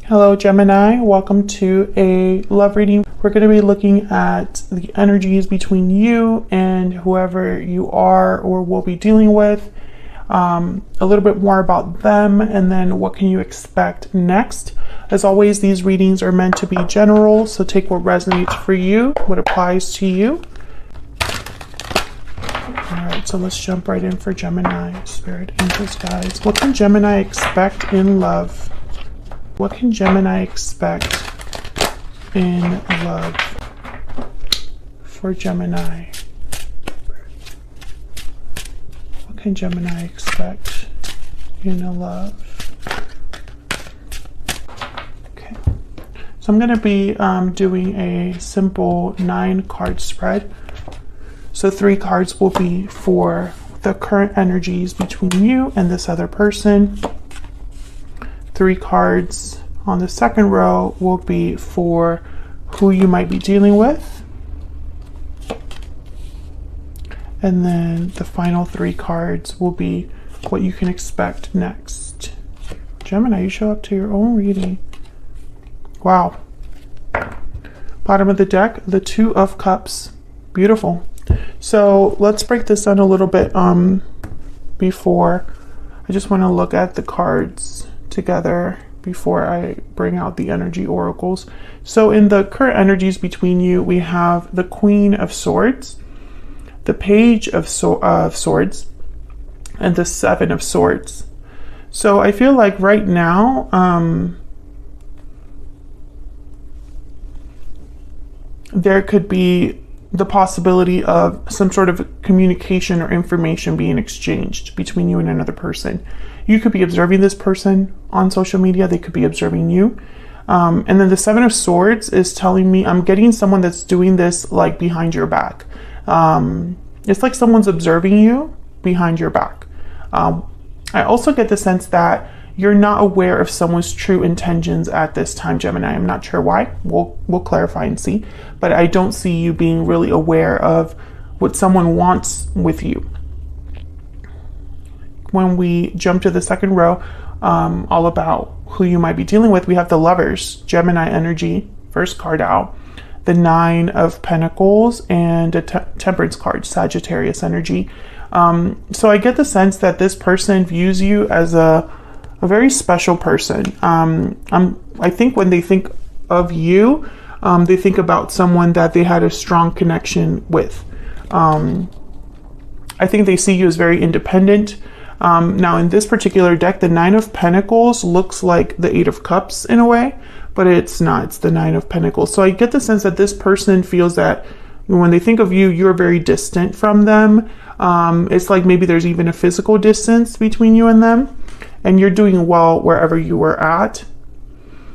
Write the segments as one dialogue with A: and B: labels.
A: Hello Gemini, welcome to a love reading. We're going to be looking at the energies between you and whoever you are or will be dealing with, a little bit more about them, and then what can you expect next. As always, these readings are meant to be general, so take what resonates for you, what applies to you. Alright, so let's jump right in for Gemini. Spirit, angels, guides. What can Gemini expect in love? What can Gemini expect in love for Gemini? What can Gemini expect in a love? Okay, so I'm going to be doing a simple 9-card spread. So 3 cards will be for the current energies between you and this other person. 3 cards on the second row will be for who you might be dealing with. And then the final 3 cards will be what you can expect next. Gemini, you show up to your own reading. Wow. Bottom of the deck, the 2 of Cups. Beautiful. So let's break this down a little bit before. I just want to look at the cards together before I bring out the energy oracles. So in the current energies between you, we have the Queen of Swords, the Page of Swords, and the 7 of Swords. So I feel like right now, there could be the possibility of some sort of communication or information being exchanged between you and another person. You could be observing this person on social media. They could be observing you. And then the 7 of Swords is telling me I'm getting someone that's doing this like behind your back. It's like someone's observing you behind your back. I also get the sense that you're not aware of someone's true intentions at this time, Gemini. I'm not sure why. We'll clarify and see. But I don't see you being really aware of what someone wants with you. When we jump to the second row, all about who you might be dealing with, we have the Lovers, Gemini energy, first card out, the 9 of Pentacles, and a Temperance card, Sagittarius energy. So I get the sense that this person views you as a very special person. I think when they think of you, they think about someone that they had a strong connection with. I think they see you as very independent. Now in this particular deck, the 9 of Pentacles looks like the 8 of Cups in a way, but it's not. It's the 9 of Pentacles. So I get the sense that this person feels that when they think of you, you're very distant from them. It's like maybe there's even a physical distance between you and them, and you're doing well wherever you were at.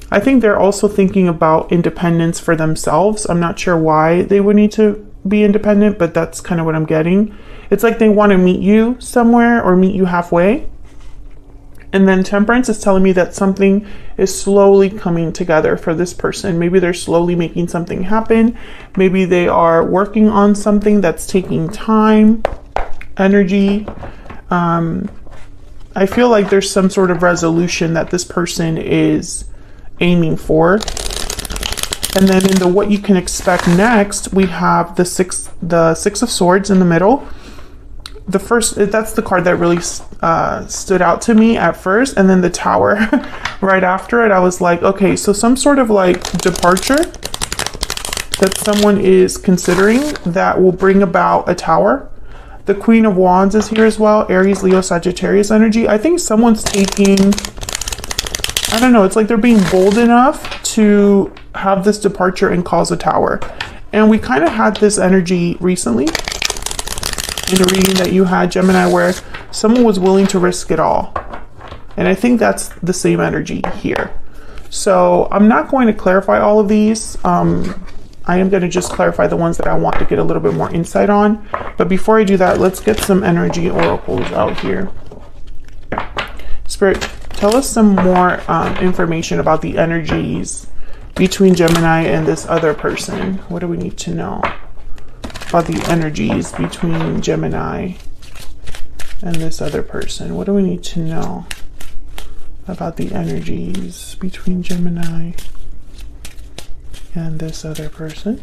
A: I think they're also thinking about independence for themselves. I'm not sure why they would need to be independent, but that's kind of what I'm getting. It's like they want to meet you somewhere or meet you halfway. And then Temperance is telling me that something is slowly coming together for this person. Maybe they're slowly making something happen. Maybe they are working on something that's taking time, energy. I feel like there's some sort of resolution that this person is aiming for. And then in the what you can expect next, we have the 6 of Swords in the middle. The first, that's the card that really stood out to me at first, and then the Tower right after it. I was like, okay, so some sort of like departure that someone is considering that will bring about a Tower. The Queen of Wands is here as well. Aries, Leo, Sagittarius energy. I think someone's taking, I don't know, it's like they're being bold enough to have this departure and cause a Tower. And we kind of had this energy recently in a reading that you had, Gemini, where someone was willing to risk it all. And I think that's the same energy here. So I'm not going to clarify all of these. I am going to just clarify the ones that I want to get a little bit more insight on. But before I do that, let's get some energy oracles out here. Spirit, tell us some more information about the energies between Gemini and this other person. What do we need to know about the energies between Gemini and this other person? What do we need to know about the energies between Gemini and this other person.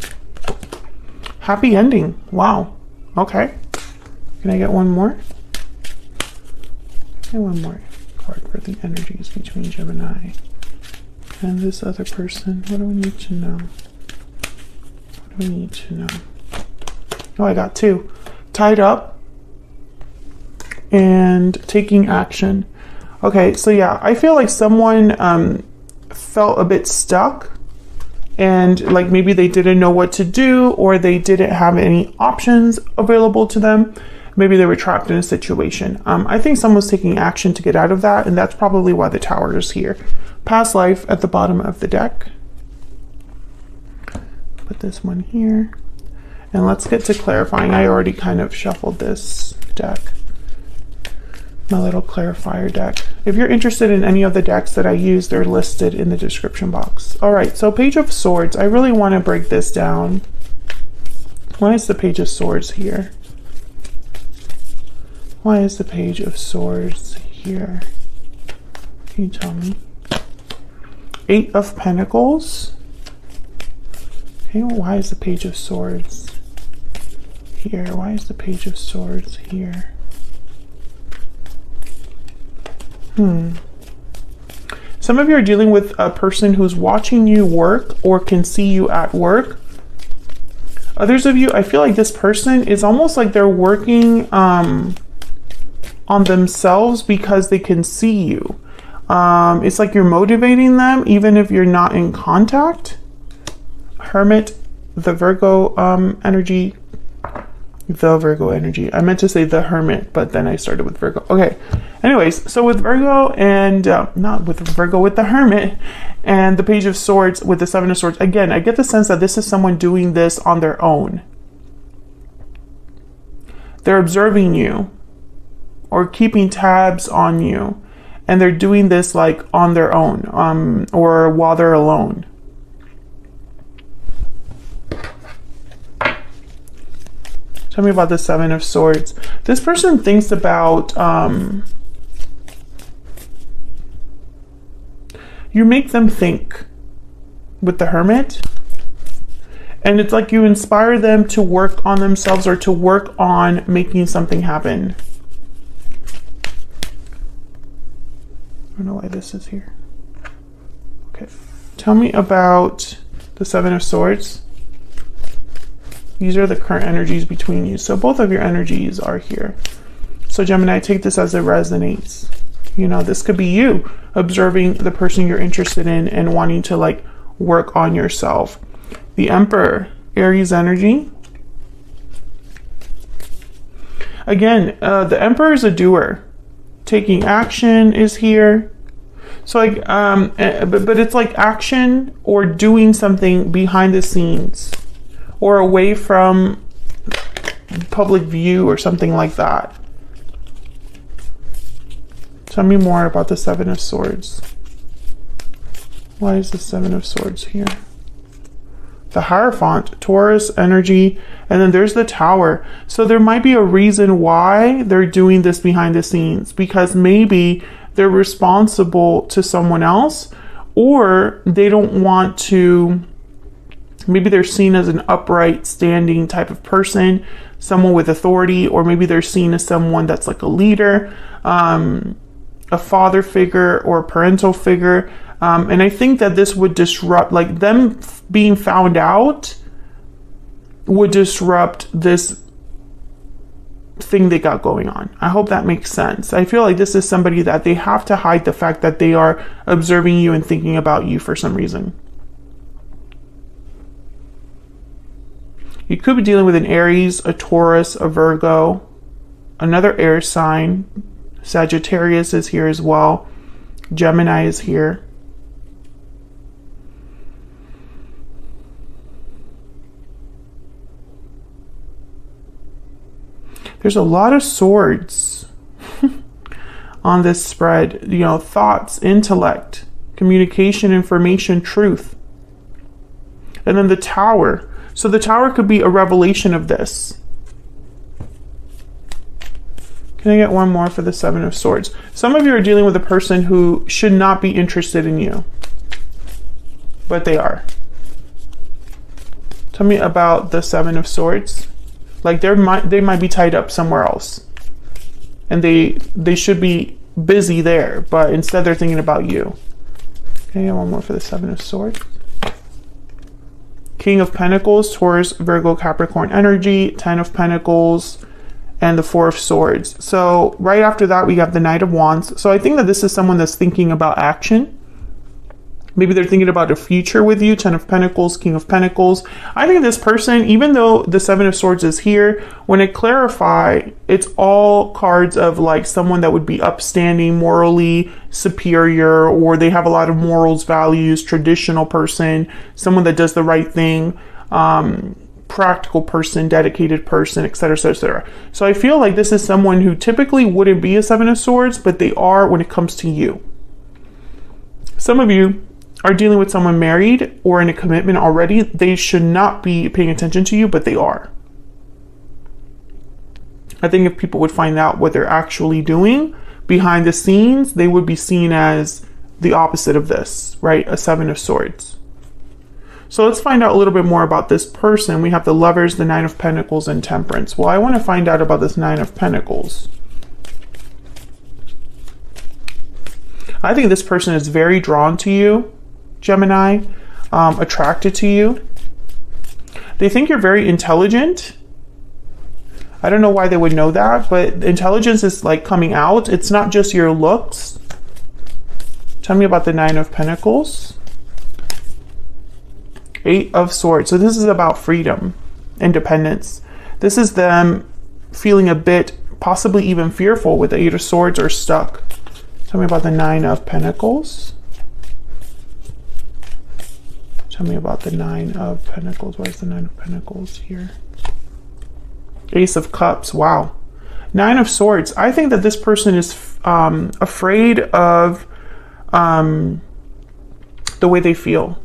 A: Happy ending. Wow. Okay. Can I get one more? And one more card for the energies between Gemini and this other person. What do we need to know? What do we need to know? Oh, I got two. Tied up and taking action. Okay, so yeah, I feel like someone felt a bit stuck, and like maybe they didn't know what to do, or they didn't have any options available to them. Maybe they were trapped in a situation. I think someone's taking action to get out of that, and that's probably why the Tower is here. Past life at the bottom of the deck. Put this one here. And let's get to clarifying. I already kind of shuffled this deck. My little clarifier deck. If you're interested in any of the decks that I use, they're listed in the description box. All right, so Page of Swords. I really want to break this down. Why is the Page of Swords here? Why is the Page of Swords here? Can you tell me? Eight of Pentacles. Okay, well, why is the Page of Swords here? Why is the Page of Swords here? Some of you are dealing with a person who's watching you work or can see you at work. Others of you, I feel like this person is almost like they're working on themselves because they can see you. It's like you're motivating them even if you're not in contact. Hermit, the Virgo energy. The Virgo energy. I meant to say the Hermit, but then I started with Virgo. Okay. Anyways, so with Virgo and not with Virgo, with the Hermit and the Page of Swords with the Seven of Swords. Again, I get the sense that this is someone doing this on their own. They're observing you or keeping tabs on you, and they're doing this like on their own or while they're alone. Tell me about the Seven of Swords. This person thinks about, you make them think with the Hermit. And it's like you inspire them to work on themselves or to work on making something happen. I don't know why this is here. Okay. Tell me about the Seven of Swords. These are the current energies between you. So both of your energies are here. So Gemini, take this as it resonates. You know, this could be you observing the person you're interested in and wanting to like work on yourself. The Emperor, Aries energy. Again, the Emperor is a doer. Taking action is here. So like, but it's like action or doing something behind the scenes, or away from public view or something like that. Tell me more about the Seven of Swords. Why is the Seven of Swords here? The Hierophant, Taurus energy, and then there's the Tower. So there might be a reason why they're doing this behind the scenes, because maybe they're responsible to someone else, or they don't want to. Maybe they're seen as an upright, standing type of person, someone with authority, or maybe they're seen as someone that's like a leader, a father figure or a parental figure. And I think that this would disrupt, like them being found out would disrupt this thing they got going on. I hope that makes sense. I feel like this is somebody that they have to hide the fact that they are observing you and thinking about you for some reason. You could be dealing with an Aries, a Taurus, a Virgo, another air sign. Sagittarius is here as well. Gemini is here. There's a lot of swords on this spread. You know, thoughts, intellect, communication, information, truth. And then the Tower. So the Tower could be a revelation of this. Can I get one more for the Seven of Swords? Some of you are dealing with a person who should not be interested in you, but they are. Tell me about the Seven of Swords. Like they might be tied up somewhere else, and they should be busy there, but instead they're thinking about you. Can I get one more for the Seven of Swords? King of Pentacles, Taurus, Virgo, Capricorn energy, 10 of Pentacles, and the Four of Swords. So right after that, we have the Knight of Wands. So I think that this is someone that's thinking about action. Maybe they're thinking about a future with you. 10 of Pentacles, King of Pentacles. I think this person, even though the Seven of Swords is here, when I clarify, it's all cards of like someone that would be upstanding, morally superior, or they have a lot of morals, values, traditional person, someone that does the right thing, practical person, dedicated person, etc., etc. So I feel like this is someone who typically wouldn't be a Seven of Swords, but they are when it comes to you. Some of you are dealing with someone married or in a commitment already. They should not be paying attention to you, but they are. I think if people would find out what they're actually doing behind the scenes, they would be seen as the opposite of this, right? A Seven of Swords. So let's find out a little bit more about this person. We have the Lovers, the Nine of Pentacles, and Temperance. Well, I want to find out about this Nine of Pentacles. I think this person is very drawn to you, Gemini, attracted to you. They think you're very intelligent. I don't know why they would know that, but intelligence is like coming out. It's not just your looks. Tell me about the Nine of Pentacles. Eight of Swords. So this is about freedom, independence. This is them feeling a bit, possibly even fearful with the Eight of Swords or stuck. Tell me about the Nine of Pentacles. Tell me about the Nine of Pentacles. Why is the Nine of Pentacles here? Ace of Cups. Wow. Nine of Swords. I think that this person is afraid of the way they feel.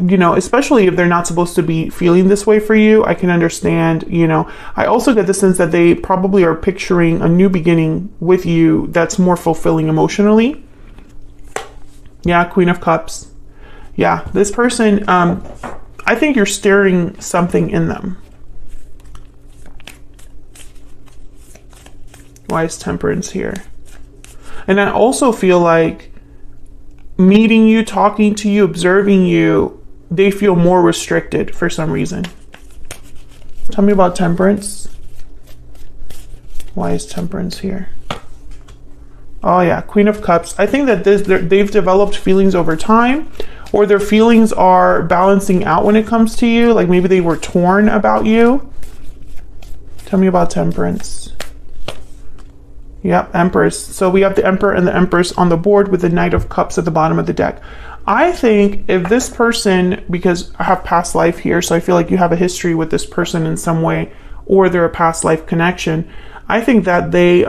A: You know, especially if they're not supposed to be feeling this way for you. I can understand, you know. I also get the sense that they probably are picturing a new beginning with you that's more fulfilling emotionally. Yeah, Queen of Cups. Yeah, this person, I think you're stirring something in them. Why is Temperance here? And I also feel like meeting you, talking to you, observing you, they feel more restricted for some reason. Tell me about Temperance. Why is Temperance here? Oh yeah, Queen of Cups. I think that they've developed feelings over time, or their feelings are balancing out when it comes to you. Like maybe they were torn about you. Tell me about Temperance. Yep, Empress. So we have the Emperor and the Empress on the board with the Knight of Cups at the bottom of the deck. I think if this person, because I have past life here, so I feel like you have a history with this person in some way, or they're a past life connection. I think that they,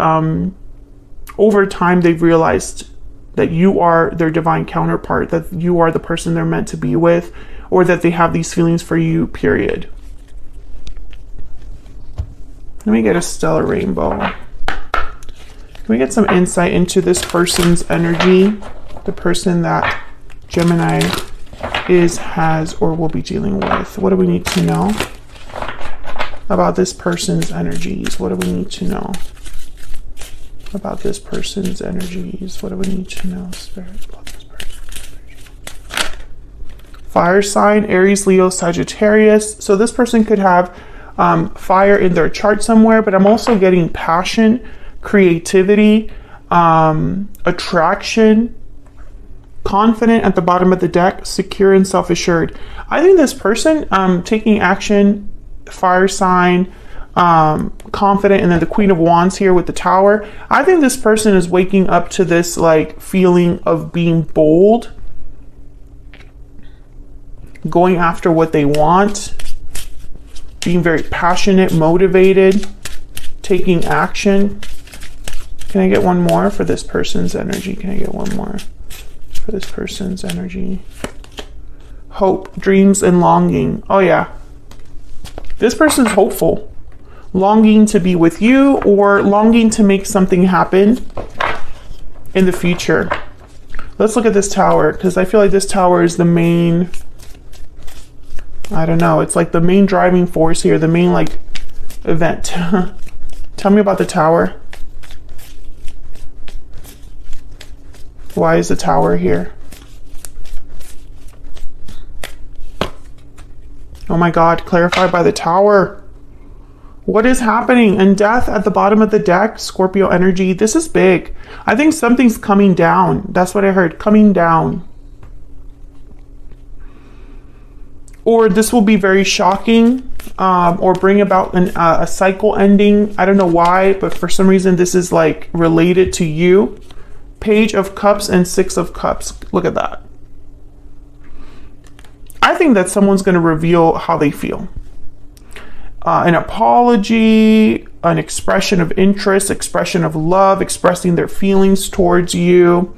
A: over time, they've realized that you are their divine counterpart, that you are the person they're meant to be with, or that they have these feelings for you, period. Let me get a stellar rainbow. Can we get some insight into this person's energy? The person that Gemini has, or will be dealing with. What do we need to know about this person's energies? What do we need to know about this person's energies? What do we need to know, Spirit? About this person's energy. Fire sign, Aries, Leo, Sagittarius. So this person could have fire in their chart somewhere, but I'm also getting passion, creativity, attraction, confident at the bottom of the deck, secure and self-assured. I think this person taking action, fire sign, confident, and then the Queen of Wands here with the Tower. I think this person is waking up to this like feeling of being bold, going after what they want, being very passionate, motivated, taking action. Can I get one more for this person's energy? Can I get one more for this person's energy? Hope, dreams, and longing. Oh yeah. This person's hopeful. longing to be with you or longing to make something happen in the future. Let's look at this Tower, because I feel like this Tower is the main, I don't know, it's like the main driving force here, the main like event. Tell me about the Tower. Why is the Tower here? Oh my God, clarified by the Tower. What is happening? And Death at the bottom of the deck, Scorpio energy. This is big. I think something's coming down. That's what I heard, coming down. Or this will be very shocking, or bring about a cycle ending. I don't know why, but for some reason this is like related to you. Page of Cups and Six of Cups. Look at that. I think that someone's going to reveal how they feel. An apology, an expression of interest, expression of love, expressing their feelings towards you.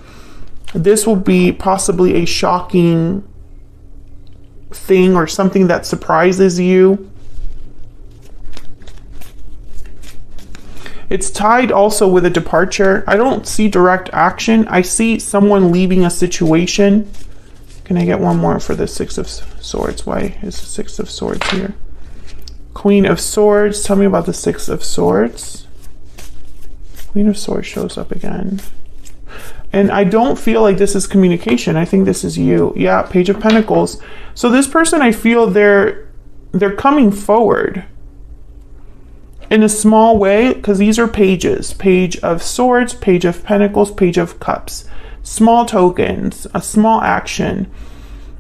A: This will be possibly a shocking thing or something that surprises you. It's tied also with a departure. I don't see direct action. I see someone leaving a situation. Can I get one more for the Six of Swords? Why is the Six of Swords here? Queen of Swords. Tell me about the Six of Swords. Queen of Swords shows up again. And I don't feel like this is communication. I think this is you. Yeah, Page of Pentacles. So this person, I feel they're coming forward in a small way, because these are pages. Page of Swords, Page of Pentacles, Page of Cups. Small tokens, a small action.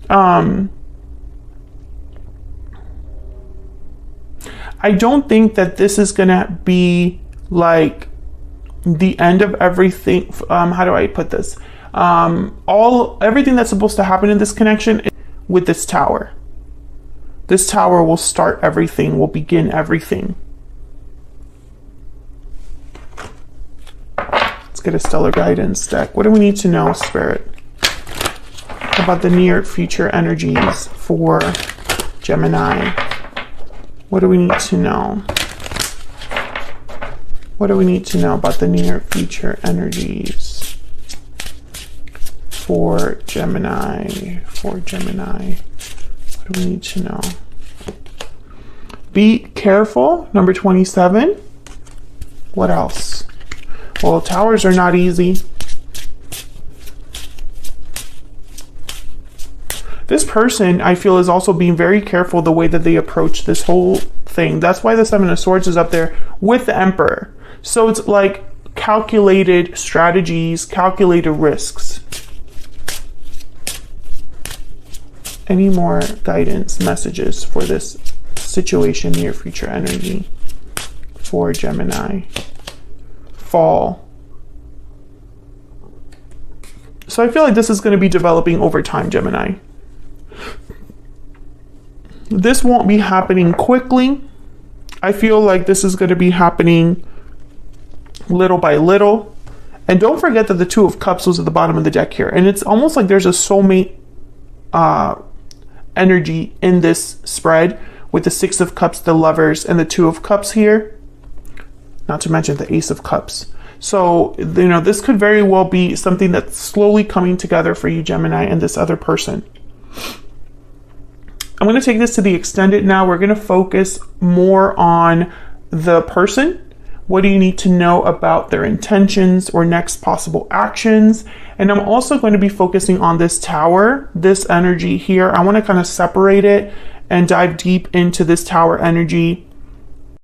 A: I don't think that this is gonna be like the end of everything. How do I put this? Everything that's supposed to happen in this connection with this Tower. This Tower will start everything, will begin everything. Let's get a stellar guidance deck. What do we need to know, Spirit, about the near future energies for Gemini? What do we need to know? What do we need to know about the near future energies for Gemini? What do we need to know? Be careful, number 27. What else? Well, towers are not easy. This person, I feel, is also being very careful the way that they approach this whole thing. That's why the Seven of Swords is up there with the Emperor. So it's like calculated strategies, calculated risks. Any more guidance messages for this situation, near future energy for Gemini? Fall. So I feel like this is going to be developing over time, Gemini. This won't be happening quickly. I feel like this is going to be happening little by little. And don't forget that the Two of Cups was at the bottom of the deck here. And it's almost like there's a soulmate energy in this spread with the Six of Cups, the Lovers, and the Two of Cups here. Not to mention the Ace of Cups. So, you know, this could very well be something that's slowly coming together for you, Gemini, and this other person. I'm going to take this to the extended now. We're going to focus more on the person. What do you need to know about their intentions or next possible actions? And I'm also going to be focusing on this Tower, this energy here. I want to kind of separate it and dive deep into this Tower energy